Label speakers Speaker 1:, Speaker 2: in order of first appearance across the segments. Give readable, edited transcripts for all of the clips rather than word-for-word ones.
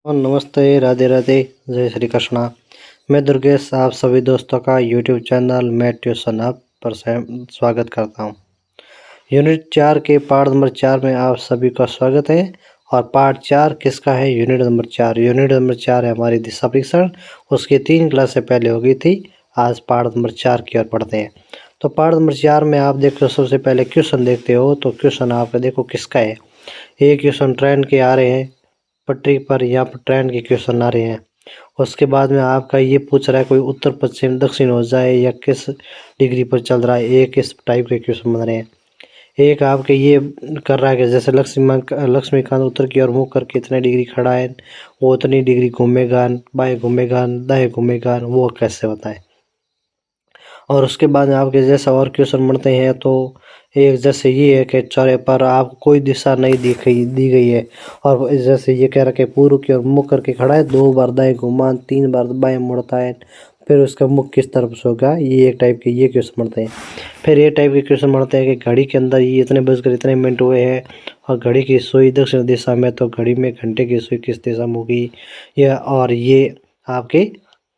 Speaker 1: और नमस्ते, राधे राधे, जय श्री कृष्णा। मैं दुर्गेश आप सभी दोस्तों का यूट्यूब चैनल मैं ट्यूशन अप पर स्वागत करता हूं। यूनिट 4 के पार्ट नंबर 4 में आप सभी का स्वागत है। और पार्ट 4 किसका है? Unit number 4। यूनिट नंबर 4 है हमारी दिशा परीक्षण। उसकी 3 क्लासें पहले हो गई थी। आज पार्ट नंबर 4 की ओर पढ़ते हैं। तो पार्ट नंबर 4 में आप देखो, सबसे पहले क्वेश्चन देखते हो तो क्वेश्चन आपका देखो किसका है। ये क्वेश्चन ट्रेन के आ रहे हैं, पटरी पर यहाँ पर ट्रेन के क्वेश्चन आ रहे हैं। उसके बाद में आपका ये पूछ रहा है कोई उत्तर पश्चिम दक्षिण हो जाए या किस डिग्री पर चल रहा है, एक किस टाइप के क्वेश्चन बन रहे हैं। एक आपके ये कर रहा है कि जैसे लक्ष्मीकांत उत्तर की ओर मुँह करके इतने डिग्री खड़ा है, वो उतनी डिग्री घूमेगा, बाएं घूमेगा, दाएं घूमेगा, वो कैसे बताएं। और उसके बाद आपके जैसा और क्वेश्चन बनते हैं तो एक जैसे ये है कि चौराहे पर आपको कोई दिशा नहीं दी गई है, और जैसे ये कह रहा है कि पूर्व की ओर मुख करके खड़ा है, 2 बार दाएं घुमा, 3 बार बाएं मुड़ता है, फिर उसका मुख किस तरफ से होगा। ये एक टाइप के ये क्वेश्चन बनते हैं। फिर ये टाइप के क्वेश्चन बनते हैं कि घड़ी के अंदर ये इतने बजकर इतने मिनट हुए हैं और घड़ी की सुई दक्षिण दिशा में, तो घड़ी में घंटे की सुई किस दिशा में होगी। या और ये आपके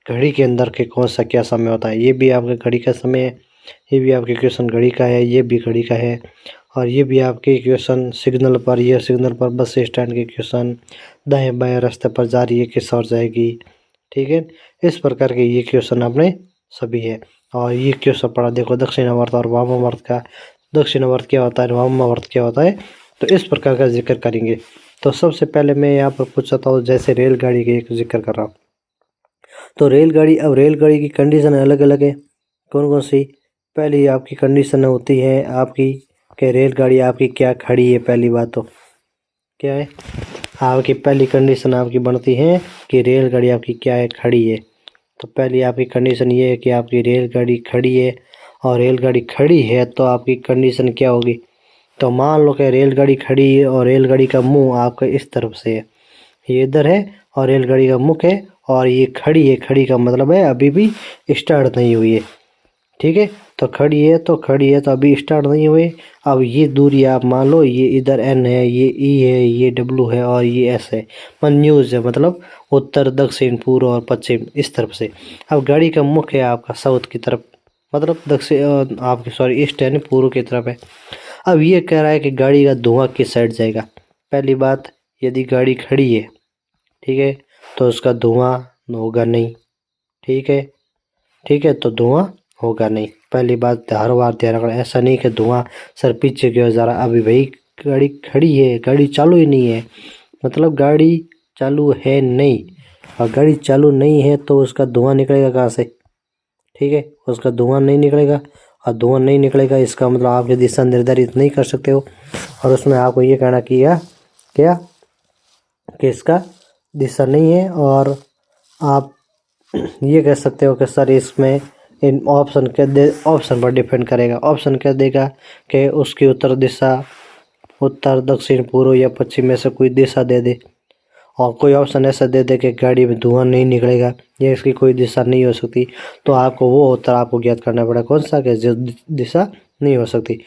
Speaker 1: घड़ी के अंदर के कौन सा क्या समय होता है, ये भी आपके घड़ी का समय है। ये भी आपके क्वेश्चन घड़ी का है, ये भी घड़ी का है। और ये भी आपके क्वेश्चन सिग्नल पर, ये सिग्नल पर बस स्टैंड के क्वेश्चन, दाएं बाएं रास्ते पर जा रही है किस ओर जाएगी। ठीक है, इस प्रकार के ये क्वेश्चन आपने सभी है। और ये क्वेश्चन पढ़ा देखो दक्षिणावर्त और वामावर्त का। दक्षिणावर्त क्या होता है, वामावर्त क्या होता है, तो इस प्रकार का जिक्र करेंगे। तो सबसे पहले मैं यहाँ पर पूछता हूँ, जैसे रेलगाड़ी के एक जिक्र कर रहा हूँ। तो रेलगाड़ी, अब रेलगाड़ी की कंडीशन अलग अलग है। कौन कौन सी? पहली आपकी कंडीशन होती है आपकी कि रेलगाड़ी आपकी क्या खड़ी है। पहली बात तो क्या है आपकी पहली कंडीशन आपकी बनती है कि रेलगाड़ी आपकी क्या है, खड़ी है। तो पहली आपकी कंडीशन ये है कि आपकी रेलगाड़ी खड़ी है। और रेलगाड़ी खड़ी है तो आपकी कंडीशन क्या होगी? तो मान लो कि रेलगाड़ी खड़ी है और रेलगाड़ी का मुंह आपका इस तरफ से है, ये इधर है, और रेलगाड़ी का मुख है, और ये खड़ी है। खड़ी का मतलब है अभी भी स्टार्ट नहीं हुई है। ठीक है, तो खड़ी है तो खड़ी है तो अभी स्टार्ट नहीं हुई। अब ये दूरी आप मान लो, ये इधर एन है, ये ई है, ये डब्लू है, और ये एस है। न्यूज है, मतलब उत्तर दक्षिण पूर्व और पश्चिम इस तरफ से। अब गाड़ी का मुख है आपका साउथ की तरफ, मतलब दक्षिण आपकी सॉरी ईस्ट है, पूर्व की तरफ है। अब ये कह रहा है कि गाड़ी का धुआं किस साइड जाएगा। पहली बात, यदि गाड़ी खड़ी है, ठीक है, तो उसका धुआं होगा नहीं। ठीक है, ठीक है, तो धुआं होगा नहीं। पहली बात हर बार ध्यान रखना, ऐसा नहीं कि धुआं सर पीछे की ओर जा रहा। अभी भाई गाड़ी खड़ी है, गाड़ी चालू ही नहीं है, मतलब गाड़ी चालू है नहीं। और गाड़ी चालू नहीं है तो उसका धुआं निकलेगा कहाँ से? ठीक है, उसका धुआं नहीं निकलेगा। और धुआं नहीं निकलेगा इसका मतलब आप ये दिशा निर्धारित नहीं कर सकते हो। और उसमें आपको ये कहना किया क्या कि इसका दिशा नहीं है। और आप ये कह सकते हो कि सर इसमें इन ऑप्शन ऑप्शन पर डिपेंड करेगा। ऑप्शन क्या देगा कि उसकी उत्तर दिशा, उत्तर दक्षिण पूर्व या पश्चिम में से कोई दिशा दे दे। और कोई ऑप्शन ऐसा दे दे कि गाड़ी में धुआं नहीं निकलेगा या इसकी कोई दिशा नहीं हो सकती, तो आपको वो उत्तर आपको ज्ञात करना पड़ेगा कौन सा, कि जो दिशा नहीं हो सकती।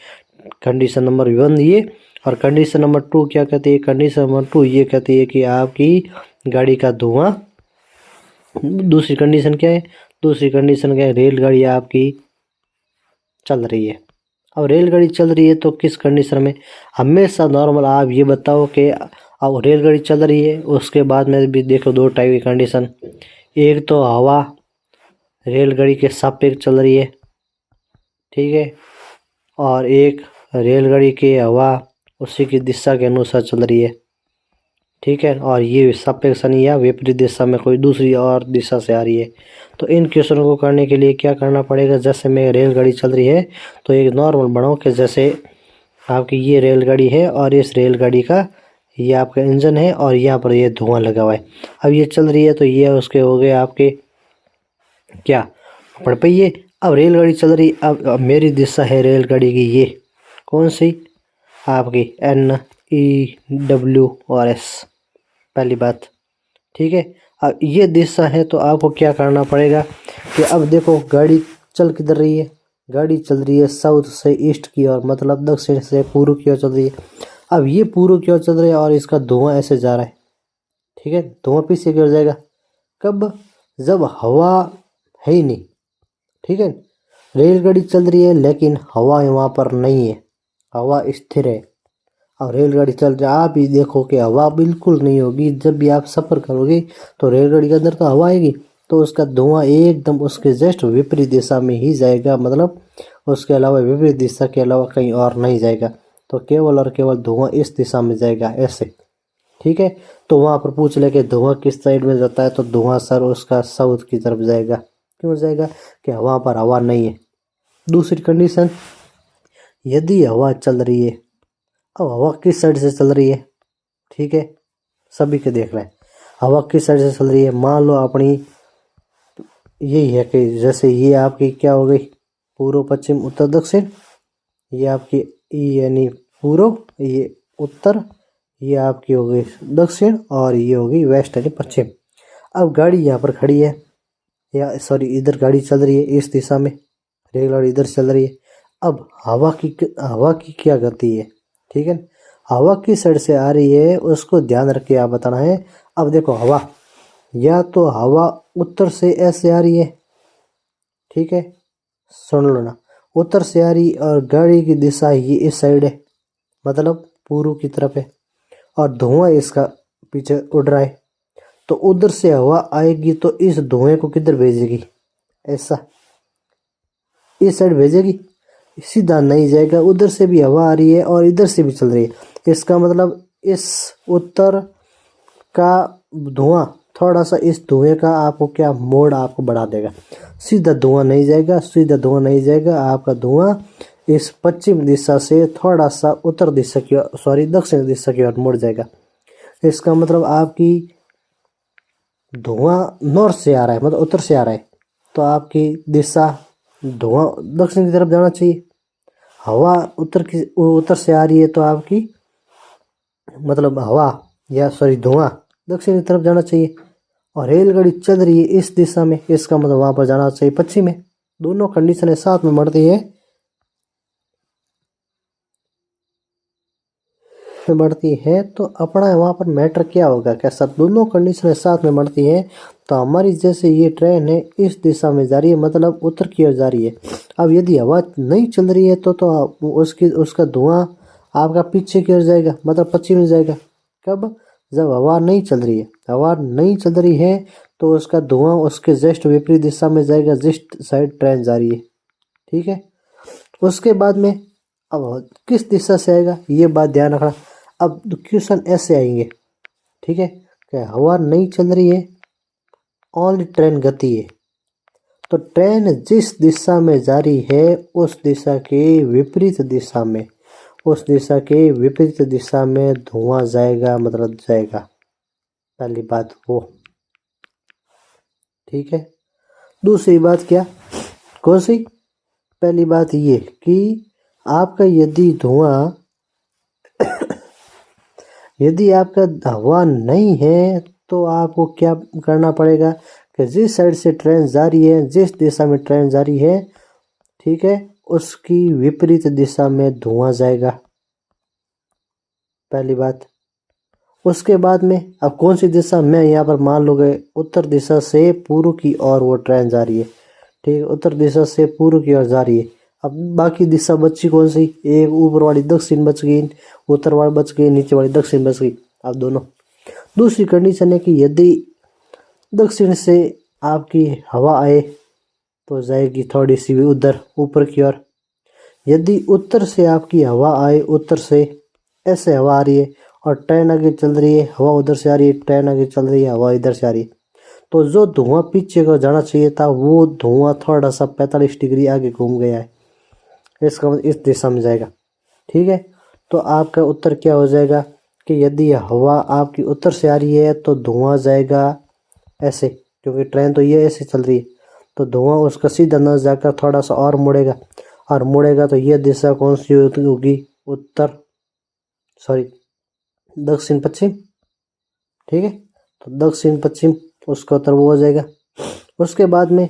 Speaker 1: कंडीशन नंबर 1 ये। और कंडीशन नंबर 2 क्या कहती है? कंडीशन नंबर 2 ये कहती है कि आपकी गाड़ी का धुआं, दूसरी कंडीशन क्या है? दूसरी कंडीशन क्या है? रेलगाड़ी आपकी चल रही है। अब रेलगाड़ी चल रही है तो किस कंडीशन में? हमेशा नॉर्मल आप ये बताओ कि अब रेलगाड़ी चल रही है, उसके बाद में भी देखो 2 टाइप की कंडीशन। एक तो हवा रेलगाड़ी के सापेक्ष चल रही है, ठीक है, और एक रेलगाड़ी की हवा उसी की दिशा के अनुसार चल रही है। ठीक है, और ये सापेक्ष या विपरीत दिशा में कोई दूसरी और दिशा से आ रही है। तो इन क्वेश्चनों को करने के लिए क्या करना पड़ेगा? जैसे में रेलगाड़ी चल रही है तो एक नॉर्मल बनाओ कि जैसे आपकी ये रेलगाड़ी है और इस रेलगाड़ी का ये आपका इंजन है और यहाँ पर ये धुआं लगा हुआ है। अब ये चल रही है तो ये उसके हो गए आपके क्या, पड़पइये। अब रेलगाड़ी चल रही, अब मेरी दिशा है रेलगाड़ी की ये कौन सी, आपकी NEW और S, पहली बात। ठीक है, अब ये दिशा है तो आपको क्या करना पड़ेगा कि अब देखो गाड़ी चल किधर रही है? गाड़ी चल रही है साउथ से ईस्ट की ओर, मतलब दक्षिण से पूर्व की ओर चल रही है। अब ये पूर्व की ओर चल रही है और इसका धुआं ऐसे जा रहा है। ठीक है, धुआं पीछे की ओर जाएगा। कब? जब हवा है ही नहीं। ठीक है, रेलगाड़ी चल रही है लेकिन हवा वहाँ पर नहीं है, हवा स्थिर है। और रेलगाड़ी चल रही है, आप ही देखो कि हवा बिल्कुल नहीं होगी। जब भी आप सफ़र करोगे तो रेलगाड़ी के अंदर तो हवा आएगी, तो उसका धुआं एकदम उसके जस्ट विपरीत दिशा में ही जाएगा, मतलब उसके अलावा विपरीत दिशा के अलावा कहीं और नहीं जाएगा। तो केवल और केवल धुआं इस दिशा में जाएगा, ऐसे। ठीक है, तो वहाँ पर पूछ ले कि धुआं किस साइड में जाता है, तो धुआं सर उसका साउथ की तरफ जाएगा। क्यों जाएगा? कि वहाँ पर हवा नहीं है। दूसरी कंडीशन, यदि हवा चल रही है, अब हवा किस साइड से चल रही है? ठीक है, सभी के देख रहे हैं हवा किस साइड से चल रही है। मान लो अपनी यही है कि जैसे ये आपकी क्या हो गई, पूर्व पश्चिम उत्तर दक्षिण, ये आपकी यानी पूर्व, ये उत्तर, ये आपकी हो गई दक्षिण, और ये हो गई वेस्ट यानी पश्चिम। अब गाड़ी यहाँ पर खड़ी है, या सॉरी इधर गाड़ी चल रही है इस दिशा में, रेलगाड़ी इधर चल रही है। अब हवा की क्या गति है? ठीक है, हवा किस साइड से आ रही है उसको ध्यान रख के आप बताना है। अब देखो हवा, या तो हवा उत्तर से ऐसे आ रही है, ठीक है, सुन लो ना, उत्तर से आ रही और गाड़ी की दिशा ये इस साइड है, मतलब पूर्व की तरफ है, और धुआं इसका पीछे उड़ रहा है। तो उधर से हवा आएगी तो इस धुएं को किधर भेजेगी? ऐसा इस साइड भेजेगी, सीधा नहीं जाएगा। उधर से भी हवा आ रही है और इधर से भी चल रही है। इसका मतलब इस उत्तर का धुआं थोड़ा सा इस धुएं का आपको क्या मोड़ आपको बढ़ा देगा। सीधा धुआं नहीं जाएगा, सीधा धुआं नहीं जाएगा, आपका धुआं इस पश्चिम दिशा से थोड़ा सा उत्तर दिशा की ओर, सॉरी दक्षिण दिशा की ओर मुड़ जाएगा। इसका मतलब आपकी धुआं नॉर्थ से आ रहा है, मतलब उत्तर से आ रहा है, तो आपकी दिशा धुआं दक्षिण की तरफ जाना चाहिए। हवा उत्तर से आ रही है तो आपकी मतलब हवा या सॉरी धुआं दक्षिण की तरफ जाना चाहिए। और रेलगाड़ी चल रही है इस दिशा में, इसका मतलब वहां पर जाना चाहिए पश्चिम में। दोनों कंडीशन साथ में बढ़ती है तो अपना वहाँ पर मैटर क्या होगा? क्या सब दोनों कंडीशन साथ में बढ़ती है? तो हमारी जैसे ये ट्रेन है इस दिशा में जा रही है, मतलब उत्तर की ओर जा रही है। अब यदि हवा नहीं चल रही है तो उसका धुआं आपका पीछे की ओर जाएगा, मतलब पश्चिम में जाएगा। कब? जब हवा नहीं चल रही है। हवा नहीं चल रही है तो उसका धुआं उसके जस्ट विपरीत दिशा में जाएगा, जिस साइड ट्रेन जा रही है। ठीक है, उसके बाद में अब किस दिशा से आएगा ये बात ध्यान रखना। अब क्वेश्चन ऐसे आएंगे, ठीक है, कि हवा नहीं चल रही है, ओनली ट्रेन गति है, तो ट्रेन जिस दिशा में जा रही है उस दिशा के विपरीत दिशा में, उस दिशा के विपरीत दिशा में धुआं जाएगा, मतलब जाएगा। पहली बात वो, ठीक है। दूसरी बात क्या, कौन सी? पहली बात ये कि आपका यदि आपका हवा नहीं है तो आपको क्या करना पड़ेगा कि जिस साइड से ट्रेन जा रही है, जिस दिशा में ट्रेन जा रही है, ठीक है, उसकी विपरीत दिशा में धुआं जाएगा। पहली बात। उसके बाद में अब कौन सी दिशा, मैं यहाँ पर मान लो गए उत्तर दिशा से पूर्व की ओर वो ट्रेन जा रही है, ठीक है, उत्तर दिशा से पूर्व की ओर जा रही है। अब बाकी दिशा बची कौन सी? एक ऊपर वाली दक्षिण बच गई, उत्तर वाली बच गई, नीचे वाली दक्षिण बच गई। अब दोनों। दूसरी कंडीशन है कि यदि दक्षिण से आपकी हवा आए तो जाएगी थोड़ी सी भी उधर ऊपर की ओर। यदि उत्तर से आपकी हवा आए, उत्तर से ऐसे हवा आ रही है और ट्रेन आगे चल रही है, हवा उधर से आ रही है, ट्रेन आगे चल रही है, हवा इधर से आ रही है, तो जो धुआं पीछे को जाना चाहिए था वो धुआं थोड़ा सा 45 डिग्री आगे घूम गया है, इसका मतलब इस दिशा में जाएगा। ठीक है, तो आपका उत्तर क्या हो जाएगा कि यदि हवा आपकी उत्तर से आ रही है तो धुआं जाएगा ऐसे, क्योंकि ट्रेन तो ये ऐसे चल रही है, तो धुआं उसका सीधा न जाकर थोड़ा सा और मुड़ेगा, और मुड़ेगा तो ये दिशा कौन सी होगी? उत्तर, सॉरी दक्षिण पश्चिम। ठीक है, तो दक्षिण पश्चिम उसका उत्तर वो हो जाएगा। उसके बाद में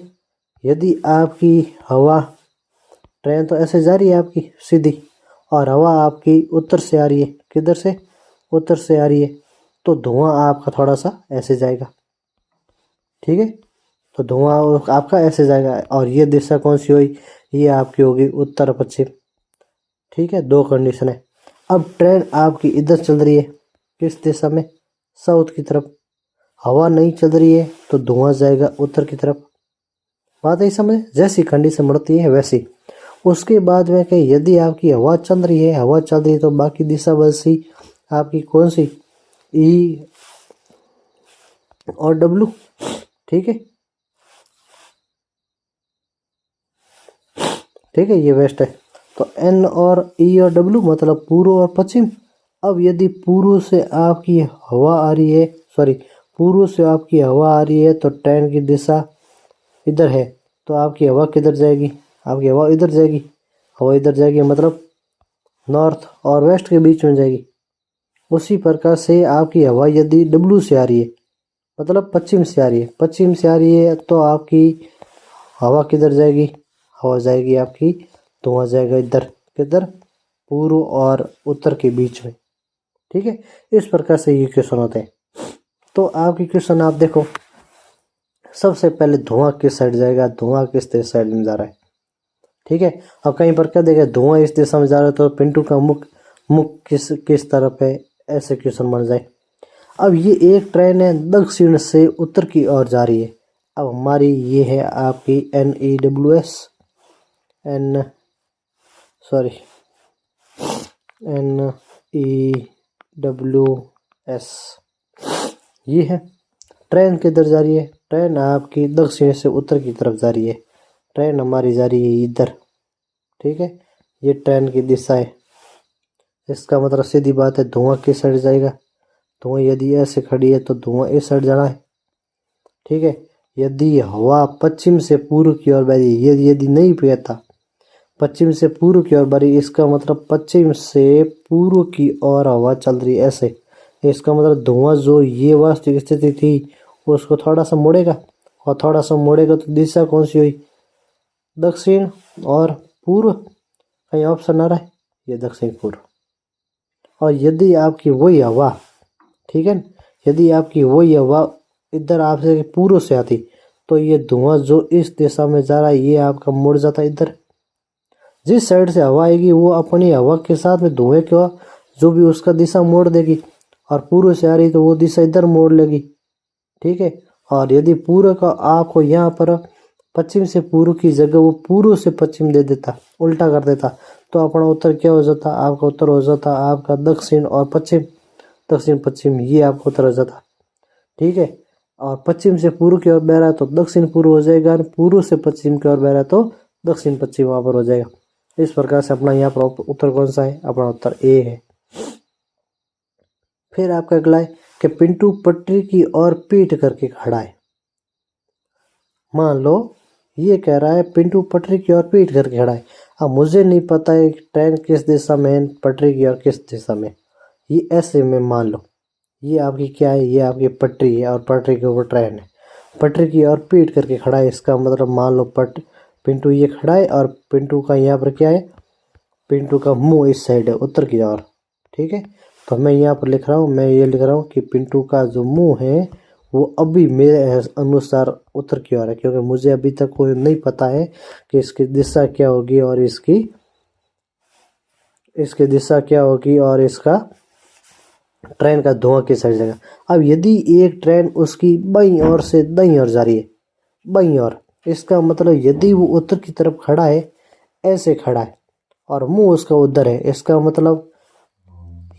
Speaker 1: यदि आपकी हवा, ट्रेन तो ऐसे जा रही है आपकी सीधी, और हवा आपकी उत्तर से आ रही है, किधर से? उत्तर से आ रही है, तो धुआं आपका थोड़ा सा ऐसे जाएगा, ठीक है। तो धुआं आपका ऐसे जाएगा और ये दिशा कौन सी हुई, ये आपकी होगी उत्तर पश्चिम, ठीक है। दो कंडीशन है। अब ट्रेन आपकी इधर चल रही है, किस दिशा में, साउथ की तरफ। हवा नहीं चल रही है तो धुआं जाएगा उत्तर की तरफ। बात है समझ, जैसी कंडीशन बढ़ती है वैसी। उसके बाद में कहीं यदि आपकी हवा चल रही है, हवा चल रही है तो बाकी दिशा बदसी आपकी कौन सी, ई और डब्लू, ठीक है, ठीक है, ये वेस्ट है। तो एन और ई और डब्लू मतलब पूर्व और पश्चिम। अब यदि पूर्व से आपकी हवा आ रही है, सॉरी, पूर्व से आपकी हवा आ रही है तो ट्रेन की दिशा इधर है, तो आपकी हवा किधर जाएगी, आपकी हवा इधर जाएगी। हवा इधर जाएगी मतलब नॉर्थ और वेस्ट के बीच में जाएगी। उसी प्रकार से आपकी हवा यदि डब्लू से आ रही है मतलब पश्चिम से आ रही है, पश्चिम से आ रही है तो आपकी हवा किधर जाएगी, हवा जाएगी आपकी, धुआं जाएगा इधर, किधर, पूर्व और उत्तर के बीच में, ठीक है। इस प्रकार से ये क्वेश्चन होते हैं। तो आपकी क्वेश्चन आप देखो, सबसे पहले धुआं किस साइड जाएगा, धुआं किस साइड में जा रहा है, ठीक है। अब कहीं पर क्या देगा, धुआं इस दिशा में जा रहा है तो पिंटू का मुख मुख किस तरफ है, ऐसे क्वेश्चन बन जाए। अब ये एक ट्रेन है दक्षिण से उत्तर की ओर जा रही है। अब हमारी ये है आपकी NEWS, NEWS, ये है ट्रेन किधर जा रही है, ट्रेन आपकी दक्षिण से उत्तर की तरफ जा रही है। ट्रेन हमारी जा रही है इधर, ठीक है, ये ट्रेन की दिशा है। इसका मतलब सीधी बात है धुआं किस साइड जाएगा, धुआं यदि ऐसे खड़ी है तो धुआं इस साइड जाना है, ठीक है। यदि हवा पश्चिम से पूर्व की ओर बह रही है, यदि नहीं बहता पश्चिम से पूर्व की ओर बह, इसका मतलब पश्चिम से पूर्व की ओर हवा चल रही है ऐसे। इसका मतलब धुआं जो ये वास्तविक स्थिति थी उसको थोड़ा सा मोड़ेगा, और थोड़ा सा मोड़ेगा तो दिशा कौन सी हुई, दक्षिण और पूर्व। कहीं ऑप्शन आ रहा है, ये दक्षिण पूर्व। और यदि आपकी वही हवा, ठीक है, यदि आपकी वही हवा इधर आपसे पूर्व से आती तो ये धुआं जो इस दिशा में जा रहा है ये आपका मुड़ जाता इधर। जिस साइड से हवा आएगी वो अपनी हवा के साथ में धुएं का जो भी उसका दिशा मोड़ देगी, और पूर्व से आ रही तो वो दिशा इधर मोड़ लेगी, ठीक है। और यदि पूर्व का आपको यहाँ पर पश्चिम से पूर्व की जगह वो पूर्व से पश्चिम दे देता, उल्टा कर देता, तो अपना उत्तर क्या हो जाता, आपका उत्तर हो जाता आपका दक्षिण और पश्चिम, दक्षिण पश्चिम, ये आपका उत्तर हो जाता, ठीक है। और पश्चिम से पूर्व की ओर बह रहा है तो दक्षिण पूर्व हो जाएगा, पूर्व से पश्चिम की ओर बह रहा है तो दक्षिण पश्चिम वहां पर हो जाएगा। इस प्रकार से अपना यहाँ पर उत्तर कौन सा है, अपना उत्तर ए है। फिर आपका अगला है कि पिंटू पटरी की ओर पीठ करके खड़ा है। मान लो ये कह रहा है पिंटू पटरी की ओर पीठ करके खड़ा है। अब मुझे नहीं पता है ट्रेन किस दिशा में है, पटरी की ओर किस दिशा में, ये ऐसे में मान लो ये आपकी क्या है, ये आपकी पटरी है और पटरी के ऊपर ट्रेन है, पटरी की ओर पीठ करके खड़ा है। इसका मतलब मान लो पिंटू ये खड़ा है और पिंटू का यहाँ पर क्या है, पिंटू का मुंह इस साइड है उत्तर की ओर, ठीक है। तो मैं यहाँ पर लिख रहा हूँ, मैं ये लिख रहा हूँ कि पिंटू का जो मुंह है वो अभी मेरे अनुसार उत्तर की ओर है, क्योंकि मुझे अभी तक कोई नहीं पता है कि इसकी दिशा क्या होगी और इसकी दिशा क्या होगी और इसका ट्रेन का धुआं किस साइड जाएगा। अब यदि एक ट्रेन उसकी बाईं ओर से दाईं ओर जा रही है, बाईं ओर, इसका मतलब यदि वो उत्तर की तरफ खड़ा है, ऐसे खड़ा है और मुंह उसका उधर है, इसका मतलब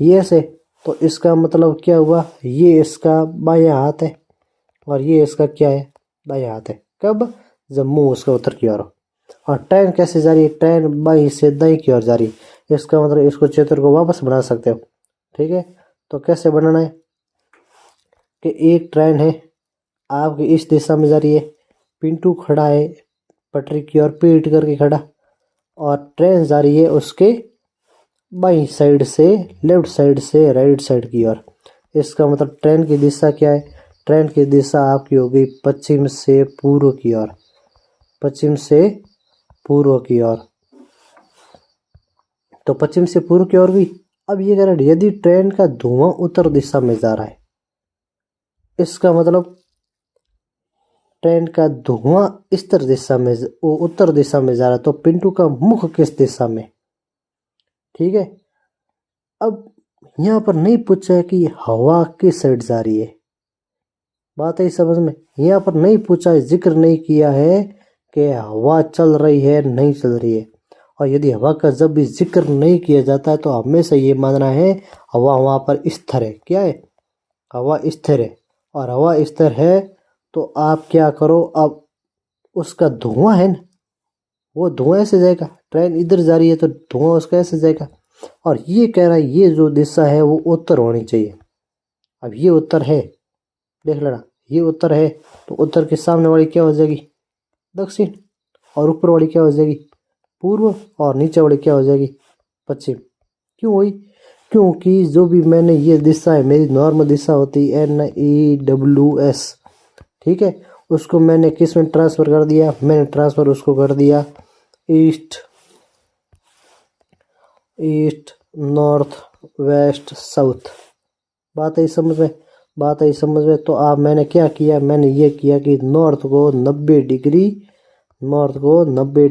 Speaker 1: ये से, तो इसका मतलब क्या हुआ, ये इसका बायां हाथ है और ये इसका क्या है, दायां हाथ है। कब, जब मुंह उसका उत्तर की ओर हो। और ट्रेन कैसे जा रही है, ट्रेन बाईं से दाईं की ओर जा रही है, इसका मतलब इसको चित्र को वापस बना सकते हो, ठीक है। तो कैसे बनाना है कि एक ट्रेन है आपकी इस दिशा में जा रही है, पिंटू खड़ा है पटरी की ओर पीठ करके खड़ा, और ट्रेन जा रही है उसके बाईं साइड से, लेफ्ट साइड से राइट साइड की ओर। इसका मतलब ट्रेन की दिशा क्या है, ट्रेन की दिशा आपकी होगी पश्चिम से पूर्व की ओर, पश्चिम से पूर्व की ओर। तो पश्चिम से पूर्व की ओर भी। अब ये कह रहा है यदि ट्रेन का धुआं उत्तर दिशा में जा रहा है, इसका मतलब ट्रेन का धुआं उत्तर दिशा में, वो उत्तर दिशा में जा रहा है, तो पिंटू का मुख किस दिशा में। ठीक है, अब यहाँ पर नहीं पूछा है कि हवा किस साइड जा रही है, बात है समझ में। यहाँ पर नहीं पूछा है, जिक्र नहीं किया है कि हवा चल रही है नहीं चल रही है। और यदि हवा का जब भी जिक्र नहीं किया जाता है तो हमेशा ये मानना है हवा वहाँ पर स्थिर है। क्या है, हवा स्थिर है। और हवा स्थिर है तो आप क्या करो, अब उसका धुआं है ना, वो धुआं ऐसे जाएगा, ट्रेन इधर जा रही है तो धुआं उसका ऐसे जाएगा। और ये कह रहा है ये जो दिशा है वो उत्तर होनी चाहिए। अब ये उत्तर है, देख लेना, ये उत्तर है तो उत्तर के सामने वाली क्या हो जाएगी, दक्षिण। और ऊपर वाली क्या हो जाएगी, पूर्व। और नीचे वाली क्या हो जाएगी, पश्चिम। क्यों हुई, क्योंकि जो भी मैंने ये दिशा है, मेरी नॉर्मल दिशा होती है NEWS, ठीक है, उसको मैंने किस में ट्रांसफ़र कर दिया, मैंने ट्रांसफ़र उसको कर दिया ईस्ट, नॉर्थ, वेस्ट, साउथ। बात आई समझ में, बात आई समझ में। तो आप मैंने क्या किया, मैंने ये किया कि नॉर्थ को 90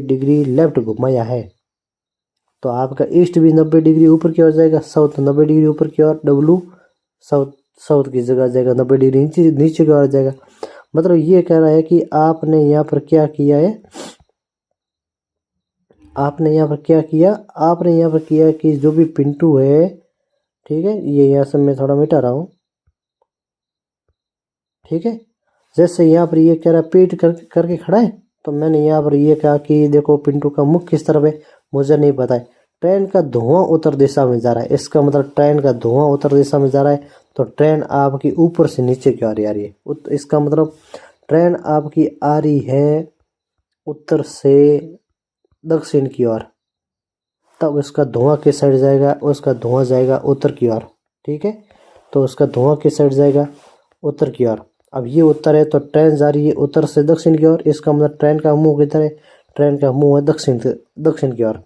Speaker 1: डिग्री लेफ्ट घुमाया है। तो आपका ईस्ट भी 90 डिग्री ऊपर की ओर जाएगा, साउथ 90 डिग्री ऊपर की ओर, W साउथ की जगह जाएगा, 90 डिग्री नीचे की ओर जाएगा। मतलब ये कह रहा है कि आपने यहाँ पर क्या किया है, आपने यहाँ पर किया कि जो भी पिंटू है, ठीक है, ये यहाँ से मैं थोड़ा मिटा रहा हूँ, ठीक है। जैसे यहाँ पर ये कह रहा है पेट करके खड़ा है, तो मैंने यहाँ पर ये कहा कि देखो पिंटू का मुख किस तरफ है, मुझे नहीं पता है। ट्रेन का धुआं उत्तर दिशा में जा रहा है, इसका मतलब ट्रेन का धुआं उत्तर दिशा में जा रहा है, तो ट्रेन आपकी ऊपर से नीचे की ओर आ रही है। इसका मतलब ट्रेन आपकी आ रही है उत्तर से दक्षिण की ओर, तब उसका धुआं किस साइड जाएगा, उसका धुआं जाएगा उत्तर की ओर। ठीक है, तो उसका धुआं किस साइड जाएगा, उत्तर की ओर। अब ये उत्तर है तो ट्रेन जा रही है उत्तर से दक्षिण की ओर, इसका मतलब ट्रेन का मुंह किधर है, ट्रेन का मुंह है दक्षिण की ओर।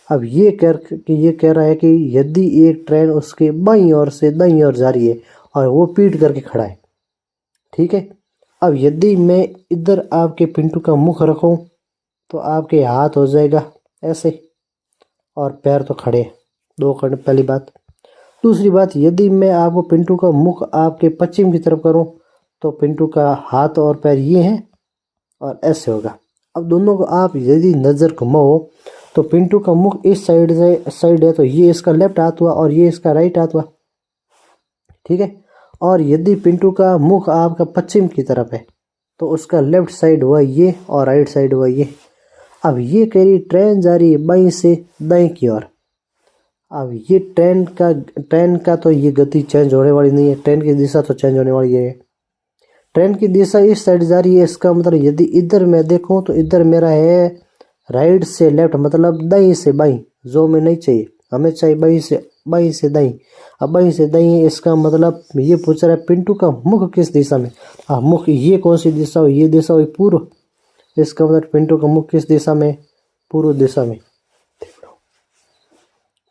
Speaker 1: अब ये कह रहा है कि यदि एक ट्रेन उसके बाईं ओर से दाईं ओर जा रही है और वो पीट करके खड़ा है, ठीक है। अब यदि मैं इधर आपके पिंटू का मुख रखूं तो आपके हाथ हो जाएगा ऐसे और पैर तो खड़े, दो खड़े, पहली बात। दूसरी बात, यदि मैं आपको पिंटू का मुख आपके पश्चिम की तरफ करूं तो पिंटू का हाथ और पैर ये हैं और ऐसे होगा। अब दोनों को आप यदि नज़र घुमाओ तो पिंटू का मुख इस साइड है तो ये इसका लेफ्ट हाथ हुआ और ये इसका राइट हाथ हुआ, ठीक है। और यदि पिंटू का मुख आपका पश्चिम की तरफ है तो उसका लेफ्ट साइड हुआ ये और राइट साइड हुआ ये। अब ये कह रही ट्रेन जा रही है बाईं से दाईं की ओर। अब ये ट्रेन का तो ये गति चेंज होने वाली नहीं है, ट्रेन की दिशा तो चेंज होने वाली है। ट्रेन की दिशा इस साइड जा रही है, इसका मतलब यदि इधर मैं देखूं तो इधर मेरा है राइट से लेफ्ट, मतलब दाईं से बाईं, जो में नहीं चाहिए, हमें चाहिए बाईं से दाईं। अब बाईं से दाईं, इसका मतलब ये पूछ रहा है पिंटू का मुख किस दिशा में। मुख ये कौन सी दिशा हुई, ये दिशा हुई पूर्व, इसका मतलब पिंटू का मुख किस दिशा में, पूर्व दिशा में,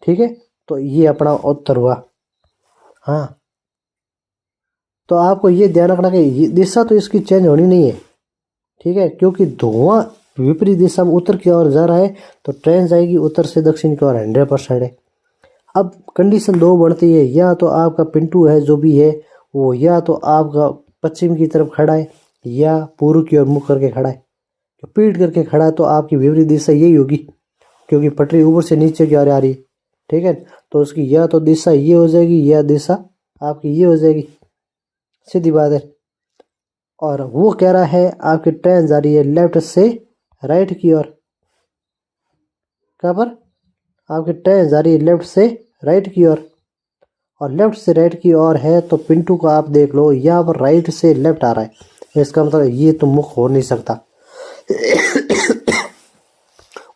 Speaker 1: ठीक है। तो ये अपना उत्तर हुआ। हाँ, तो आपको ये ध्यान रखना कि ये दिशा तो इसकी चेंज होनी नहीं है, ठीक है, क्योंकि धुआं विपरीत दिशा में उत्तर की ओर जा रहा है तो ट्रेन जाएगी उत्तर से दक्षिण की ओर, 100% है। अब कंडीशन दो बढ़ती है, या तो आपका पिंटू है जो भी है वो या तो आपका पश्चिम की तरफ खड़ा है या पूर्व की ओर मुख करके खड़ा है। तो पीठ करके खड़ा है तो आपकी विपरीत दिशा यही होगी, क्योंकि पटरी ऊपर से नीचे की ओर आ रही है, ठीक है। तो उसकी या तो दिशा ये हो जाएगी या दिशा आपकी ये हो जाएगी, सीधी बात है। और वो कह रहा है आपकी ट्रेन जा रही है लेफ्ट से राइट की ओर। कहाँ पर, आपकी ट्रेन जा रही है लेफ्ट से राइट की ओर, और लेफ्ट से राइट की ओर है तो पिंटू को आप देख लो यहाँ पर राइट से लेफ्ट आ रहा है, इसका मतलब ये तो मुख हो नहीं सकता।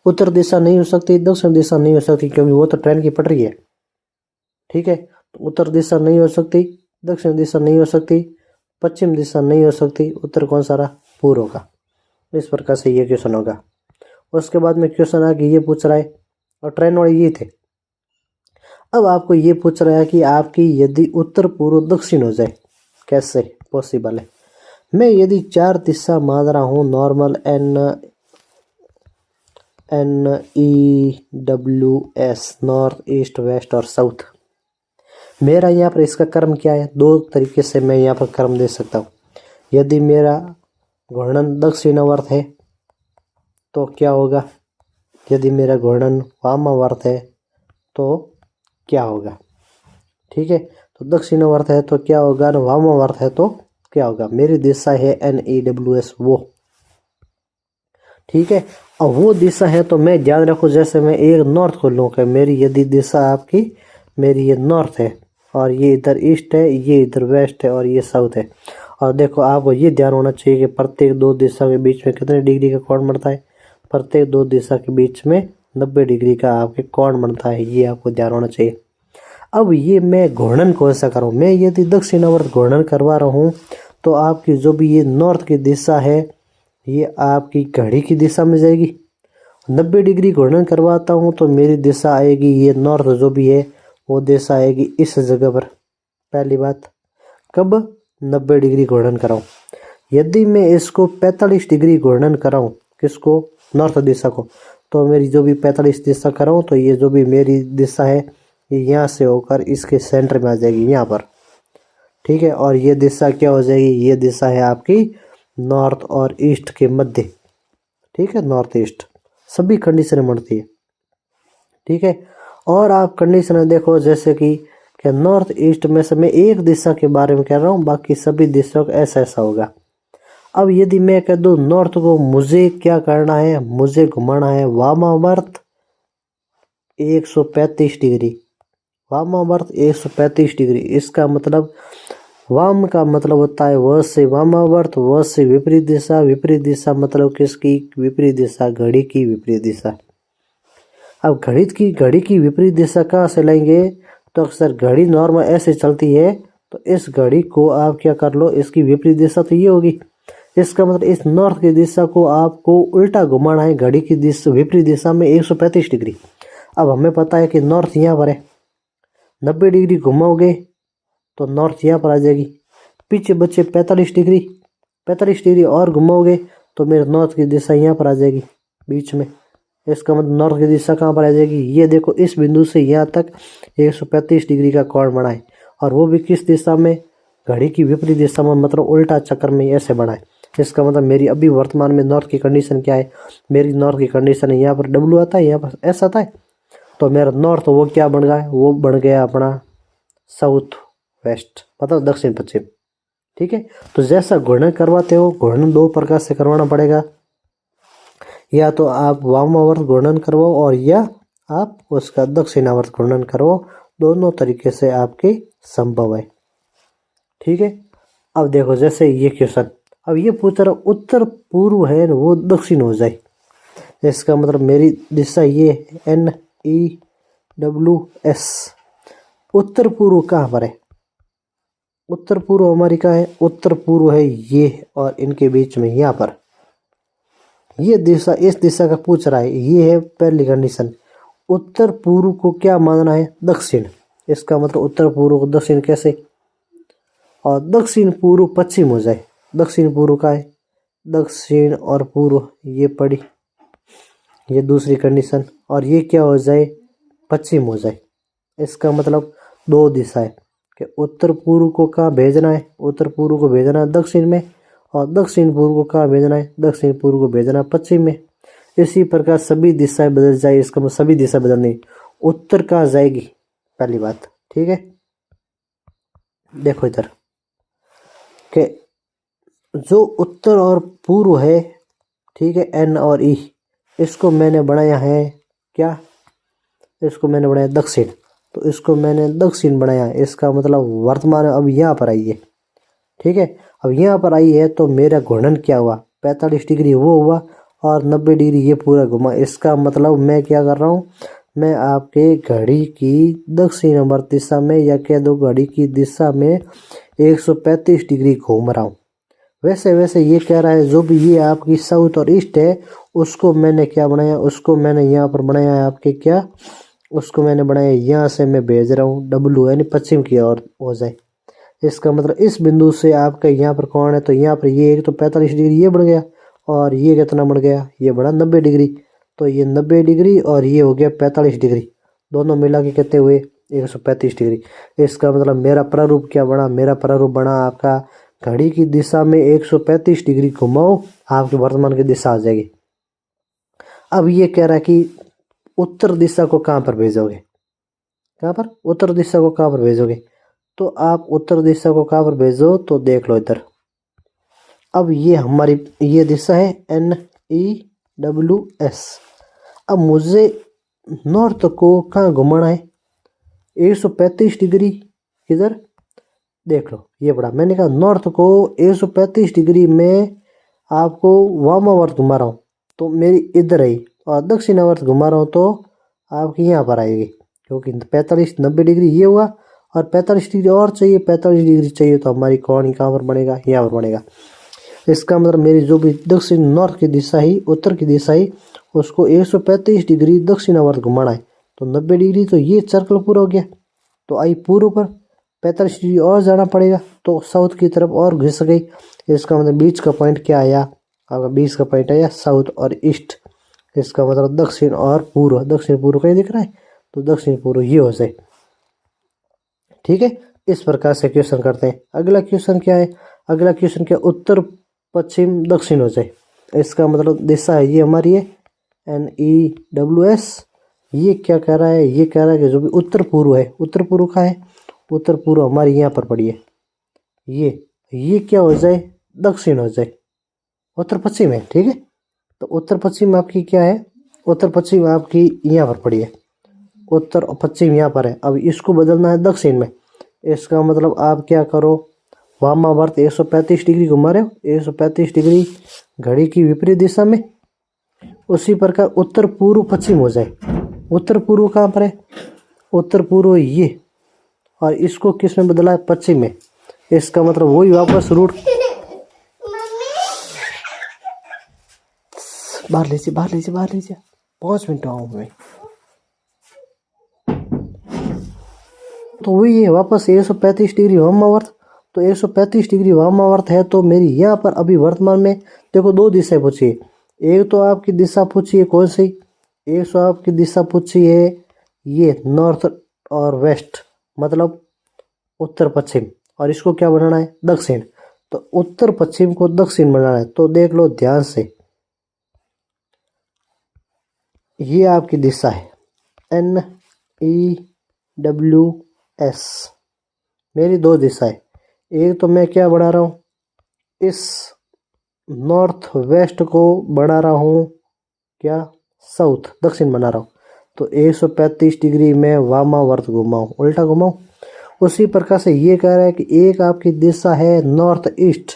Speaker 1: उत्तर दिशा नहीं हो सकती, दक्षिण दिशा नहीं हो सकती, क्योंकि वो तो ट्रेन की पटरी है, ठीक है। तो उत्तर दिशा नहीं हो सकती, दक्षिण दिशा नहीं हो सकती, पश्चिम दिशा नहीं हो सकती, उत्तर कौन सा रहा, पूर्व होगा। इस प्रकार से ये क्वेश्चन होगा। उसके बाद में क्वेश्चन आ कि ये पूछ रहा है, और ट्रेन वाले ये थे। अब आपको ये पूछ रहा है कि आपकी यदि उत्तर पूर्व दक्षिण हो जाए, कैसे, पॉसिबल है। मैं यदि 4 दिशा मान रहा हूँ, normal NEWS, north, east, west और साउथ। मेरा यहाँ पर इसका क्रम क्या है? 2 तरीके से मैं यहाँ पर क्रम दे सकता हूँ। यदि मेरा घूर्णन दक्षिणावर्त है तो क्या होगा, यदि मेरा घूर्णन वामावर्त है तो क्या होगा। ठीक है, तो दक्षिणावर्त है तो क्या होगा, वामावर्त है तो क्या होगा। मेरी दिशा है NEWS वो। ठीक है, और वो दिशा है तो मैं ध्यान रखो, जैसे मैं एक नॉर्थ को लूँ कि मेरी यदि दिशा आपकी, मेरी ये नॉर्थ है और ये इधर ईस्ट है, ये इधर वेस्ट है और ये साउथ है। और देखो आपको ये ध्यान होना चाहिए कि प्रत्येक 2 दिशा के बीच में कितने डिग्री का कोण बनता है। प्रत्येक 2 दिशा के बीच में 90 डिग्री का आपके कोण बनता है, ये आपको ध्यान होना चाहिए। अब ये मैं घूर्णन कौन सा करूँ, मैं यदि दक्षिणावर्त घूर्णन करवा रहा हूँ तो आपकी जो भी ये नॉर्थ की दिशा है ये आपकी घड़ी की दिशा में जाएगी। 90 डिग्री घूर्णन करवाता हूँ तो मेरी दिशा आएगी, ये नॉर्थ जो भी है वो दिशा आएगी इस जगह पर। पहली बात, कब 90 डिग्री घूर्णन कराऊँ। यदि मैं इसको 45 डिग्री घूर्णन कराऊँ, किसको, नॉर्थ दिशा को, तो मेरी जो भी 45 दिशा कराऊँ तो ये जो भी मेरी दिशा है ये यहाँ से होकर इसके सेंटर में आ जाएगी यहाँ पर। ठीक है, और ये दिशा क्या हो जाएगी, ये दिशा है आपकी नॉर्थ और ईस्ट के मध्य। ठीक है, नॉर्थ ईस्ट सभी कंडीशन बढ़ती है। ठीक है, और आप कंडीशन देखो जैसे कि नॉर्थ ईस्ट में से मैं एक दिशा के बारे में कह रहा हूँ, बाकी सभी दिशाओं का ऐसा ऐसा होगा। अब यदि मैं कह दूँ नॉर्थ को मुझे क्या करना है, मुझे घुमाना है वामावर्त 135 डिग्री, वामावर्त 135 डिग्री। इसका मतलब वाम का मतलब होता है व से वामावर्त, व से विपरीत दिशा, विपरीत दिशा मतलब किसकी, विपरीत दिशा, घड़ी की विपरीत दिशा। अब घड़ी की विपरीत दिशा कहाँ से लेंगे, तो अक्सर घड़ी नॉर्मल ऐसे चलती है तो इस घड़ी को आप क्या कर लो, इसकी विपरीत दिशा तो ये होगी। इसका मतलब इस नॉर्थ की दिशा को आपको उल्टा घुमाना है घड़ी की दिशा विपरीत दिशा में 135 डिग्री। अब हमें पता है कि नॉर्थ यहाँ पर है, 90 डिग्री घुमाओगे तो नॉर्थ यहाँ पर आ जाएगी, पीछे बचे 45 डिग्री, 45 डिग्री और घुमाओगे तो मेरे नॉर्थ की दिशा यहाँ पर आ जाएगी बीच में। इसका मतलब नॉर्थ की दिशा कहाँ पर आ जाएगी, ये देखो इस बिंदु से यहाँ तक 135 डिग्री का कोण बनाए, और वो भी किस दिशा में, घड़ी की विपरीत दिशा में, मतलब उल्टा चक्कर में ऐसे बनाए। इसका मतलब मेरी अभी वर्तमान में नॉर्थ की कंडीशन क्या है, मेरी नॉर्थ की कंडीशन है यहाँ पर W आता है, यहाँ पर S आता है, तो मेरा नॉर्थ वो क्या बन गया है, वो बन गया अपना साउथ वेस्ट, मतलब दक्षिण पश्चिम। ठीक है, तो जैसा घूर्णन करवाते हो, घूर्णन 2 प्रकार से करवाना पड़ेगा, या तो आप वामावर्त घूर्णन करवाओ और या आप उसका दक्षिणावर्त घूर्णन करवाओ, दोनों तरीके से आपके संभव है। ठीक है, अब देखो जैसे ये क्वेश्चन, अब ये पूछ रहा उत्तर पूर्व है वो दक्षिण हो जाए, इसका मतलब मेरी दिशा ये NEWS, उत्तर पूर्व कहाँ पर है, उत्तर पूर्व हमारी कहाँ है, उत्तर पूर्व है ये और इनके बीच में यहाँ पर, ये दिशा, इस दिशा का पूछ रहा है, ये है पहली कंडीशन। उत्तर पूर्व को क्या मानना है, दक्षिण, इसका मतलब उत्तर पूर्व को दक्षिण कैसे, और दक्षिण पूर्व पश्चिम हो जाए, दक्षिण पूर्व का है, दक्षिण और पूर्व ये पड़ी, ये दूसरी कंडीशन, और ये क्या हो जाए, पश्चिम हो जाए। इसका मतलब 2 दिशा है कि उत्तर पूर्व को कहाँ भेजना है, उत्तर पूर्व को भेजना है दक्षिण में, और दक्षिण पूर्व को कहाँ भेजना है, दक्षिण पूर्व को भेजना है पश्चिम में। इसी प्रकार सभी दिशाएं बदल जाए, इसका मतलब सभी दिशा बदलनी, उत्तर कहाँ जाएगी, पहली बात। ठीक है, देखो इधर कि जो उत्तर और पूर्व है, ठीक है, N और E, इसको मैंने बनाया है क्या, इसको मैंने बनाया दक्षिण, तो इसको मैंने दक्षिण बनाया, इसका मतलब वर्तमान अब यहाँ पर आई है। ठीक है, अब यहाँ पर आई है तो मेरा घूर्णन क्या हुआ, 45 डिग्री वो हुआ और 90 डिग्री ये पूरा घुमा। इसका मतलब मैं क्या कर रहा हूँ, मैं आपके घड़ी की दक्षिणावर्त दिशा में, या कह दो घड़ी की दिशा में 135 डिग्री घूम रहा हूँ। वैसे वैसे ये कह रहा है जो भी ये आपकी साउथ और ईस्ट है उसको मैंने क्या बनाया, उसको मैंने यहाँ पर बनाया है आपके क्या, उसको मैंने बनाया यहाँ से मैं भेज रहा हूँ W, यानी पश्चिम की ओर हो जाए। इसका मतलब इस बिंदु से आपका यहाँ पर कौन है, तो यहाँ पर ये एक तो 45 डिग्री ये बढ़ गया, और ये कितना बढ़ गया, ये बढ़ा 90 डिग्री। तो ये 90 डिग्री और ये हो गया 45 डिग्री, दोनों मिला के कितने हुए, 135 डिग्री। इसका मतलब मेरा प्रारूप क्या बना, मेरा प्रारूप बना आपका घड़ी की दिशा में 135 डिग्री घुमाओ, आपके वर्तमान की दिशा आ जाएगी। अब ये कह रहा है कि उत्तर दिशा को कहाँ पर भेजोगे, कहाँ पर, उत्तर दिशा को कहाँ पर भेजोगे। तो आप उत्तर दिशा को कहाँ पर भेजो, तो देख लो इधर। अब ये हमारी ये दिशा है NEWS। अब मुझे नॉर्थ को कहाँ घुमाना है, 135 डिग्री, किधर देख लो, ये बड़ा मैंने कहा नॉर्थ को 135 डिग्री में आपको वामावर्त घुमा रहा हूँ, तो मेरी इधर आई, और दक्षिणावर्त घुमा रहा हूँ तो आपकी यहाँ पर आएगी, क्योंकि 45-90 डिग्री ये हुआ, और 45 डिग्री और चाहिए, 45 डिग्री चाहिए, तो हमारी कौन कहाँ पर बनेगा, यहाँ पर बनेगा। इसका मतलब मेरी जो भी दक्षिण नॉर्थ की दिशा ही, उत्तर की दिशा ही, उसको 135 डिग्री दक्षिणावर्त घुमाना है, तो 90 डिग्री तो ये सर्कल पूरा हो गया। तो आई पूर्व पर 45 डिग्री और जाना पड़ेगा, तो साउथ की तरफ और घिस गई। इसका मतलब बीच का पॉइंट क्या आया, आपका बीच का पॉइंट आया साउथ और ईस्ट। इसका मतलब दक्षिण और पूर्व, दक्षिण पूर्व कहीं दिख रहा है, तो दक्षिण पूर्व ये हो जाए। ठीक है, इस प्रकार से क्वेश्चन करते हैं। अगला क्वेश्चन क्या है, अगला क्वेश्चन क्या, उत्तर पश्चिम दक्षिण हो जाए। इसका मतलब दिशा है ये हमारी है NEWS। ये क्या कह रहा है, ये कह रहा है कि जो भी उत्तर पूर्व है, उत्तर पूर्व का है, उत्तर पूर्व हमारी यहाँ पर पड़ी है, ये क्या हो जाए, दक्षिण हो जाए, उत्तर पश्चिम है। ठीक है, तो उत्तर पश्चिम आपकी क्या है, उत्तर पश्चिम आपकी यहाँ पर पड़ी है, उत्तर और पश्चिम यहाँ पर है। अब इसको बदलना है दक्षिण में। इसका मतलब आप क्या करो, वामावर्त 135 डिग्री घुमा रहे हो, 135 डिग्री घड़ी की विपरीत दिशा में। उसी प्रकार उत्तर पूर्व पश्चिम हो जाए। उत्तर पूर्व कहाँ पर है, उत्तर पूर्व ये, और इसको किस में बदला है, पश्चिम में। इसका मतलब वही वापस रूट, बाहर लीजिए, बाहर लीजिए, बाहर लीजिए, 5 मिनट आऊँ मैं। तो वही है वापस 135 डिग्री वामावर्त। तो 135 डिग्री वामावर्त है, तो मेरी यहाँ पर अभी वर्तमान में देखो दो दिशाएं पूछी है। एक तो आपकी दिशा पूछी है कौन सी, एक तो आपकी दिशा पूछी है ये नॉर्थ और वेस्ट, मतलब उत्तर पश्चिम, और इसको क्या बनाना है, दक्षिण। तो उत्तर पश्चिम को दक्षिण बनाना है, तो देख लो ध्यान से, ये आपकी दिशा है NEWS। मेरी दो दिशा है, एक तो मैं क्या बढ़ा रहा हूँ, इस नॉर्थ वेस्ट को बढ़ा रहा हूँ, क्या साउथ दक्षिण बना रहा हूँ। तो 135 डिग्री में वामावर्त घुमाऊँ, उल्टा घुमाऊँ। उसी प्रकार से ये कह रहा है कि एक आपकी दिशा है नॉर्थ ईस्ट,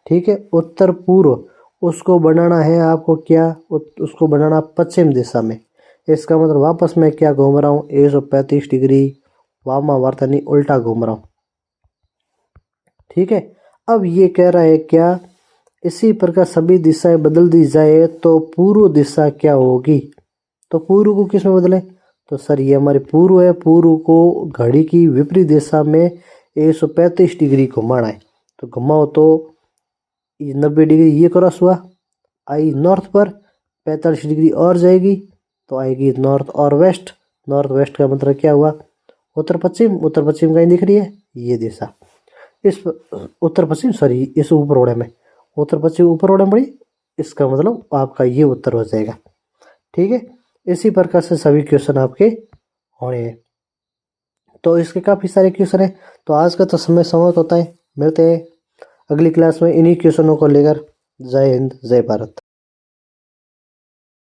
Speaker 1: ठीक है, उत्तर पूर्व, उसको बनाना है आपको क्या, उसको बनाना पश्चिम दिशा में। इसका मतलब वापस मैं क्या घूम रहा हूँ, 135 डिग्री वामावर्त यानी उल्टा घूम रहा हूँ। ठीक है, अब ये कह रहा है क्या, इसी प्रकार सभी दिशाएं बदल दी जाए तो पूर्व दिशा क्या होगी। तो पूर्व को किस में बदले, तो सर ये हमारे पूर्व है, पूर्व को घड़ी की विपरीत दिशा में 135 डिग्री घुमाना है। तो घुमाओ तो 90 डिग्री ये क्रॉस हुआ, आई नॉर्थ पर, 45 डिग्री और जाएगी तो आएगी नॉर्थ और वेस्ट। नॉर्थ वेस्ट का मतलब क्या हुआ, उत्तर पश्चिम। उत्तर पश्चिम कहीं दिख रही है ये दिशा, इस उत्तर पश्चिम सॉरी इस ऊपर ओढ़े में, उत्तर पश्चिम ऊपर ओढ़े में पड़ी, इसका मतलब आपका ये उत्तर हो जाएगा। ठीक है, इसी प्रकार से सभी क्वेश्चन आपके होने हैं। तो इसके काफ़ी सारे क्वेश्चन हैं। तो आज का तो समय समाप्त होता है, मिलते हैं अगली क्लास में इन्हीं क्वेश्चनों को लेकर। जय हिंद, जय भारत।